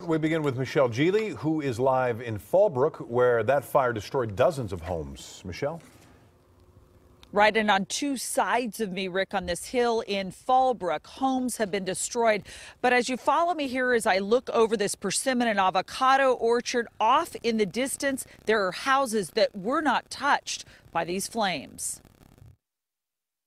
We begin with Michele Gile, who is live in Fallbrook, where that fire destroyed dozens of homes. Michele? Right, and on two sides of me, Rick, on this hill in Fallbrook, homes have been destroyed. But as you follow me here, as I look over this persimmon and avocado orchard, off in the distance, there are houses that were not touched by these flames.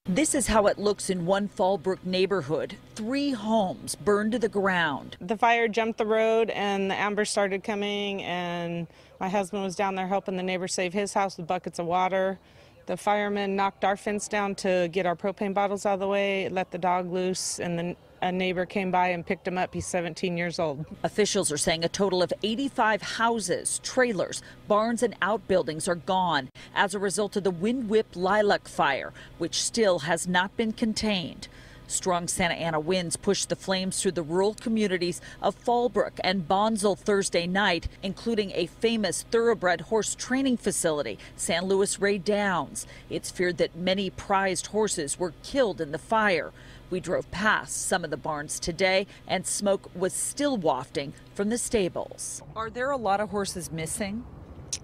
This is how it looks in one Fallbrook neighborhood. 3 homes burned to the ground. The fire jumped the road and the ambers started coming, and my husband was down there helping the neighbor save his house with buckets of water. The firemen knocked our fence down to get our propane bottles out of the way, let the dog loose, and then a neighbor came by and picked him up. He's 17 years old. Officials are saying a total of 85 houses, trailers, barns and outbuildings are gone as a result of the wind-whipped Lilac Fire, which still has not been contained. Strong Santa Ana winds pushed the flames through the rural communities of Fallbrook and Bonsall Thursday night, including a famous thoroughbred horse training facility, San Luis Rey Downs. It's feared that many prized horses were killed in the fire. We drove past some of the barns today, and smoke was still wafting from the stables. Are there a lot of horses missing?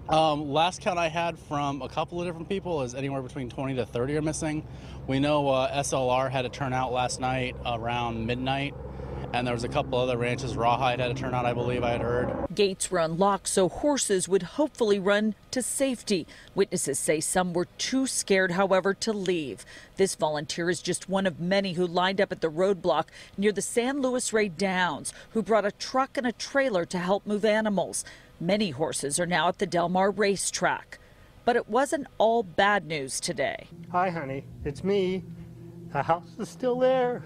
Last count I had from a couple of different people is anywhere between 20 to 30 are missing. We know SLR had a turnout last night around midnight, and there was a couple other ranches. Rawhide had a turnout, I believe I had heard. Gates were unlocked so horses would hopefully run to safety. Witnesses say some were too scared, however, to leave. This volunteer is just one of many who lined up at the roadblock near the San Luis Rey Downs, who brought a truck and a trailer to help move animals. Many horses are now at the Del Mar racetrack. But it wasn't all bad news today. Hi, honey. It's me. The house is still there.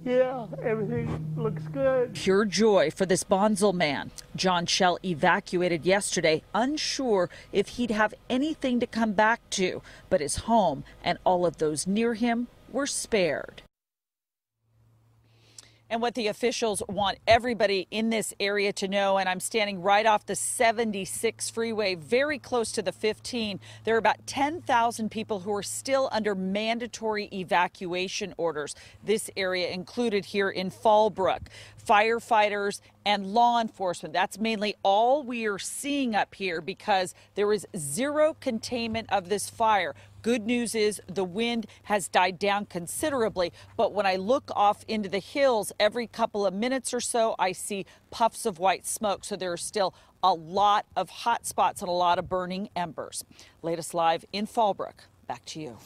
Yeah, everything looks good. Pure joy for this Bonsall man. John Shell evacuated yesterday, unsure if he'd have anything to come back to. But his home and all of those near him were spared. And what the officials want everybody in this area to know, and I'm standing right off the 76 freeway, very close to the 15. There are about 10,000 people who are still under mandatory evacuation orders. This area included here in Fallbrook. Firefighters and law enforcement. That's mainly all we are seeing up here because there is zero containment of this fire. Good news is the wind has died down considerably, but when I look off into the hills every couple of minutes or so, I see puffs of white smoke. So there are still a lot of hot spots and a lot of burning embers. Latest live in Fallbrook. Back to you.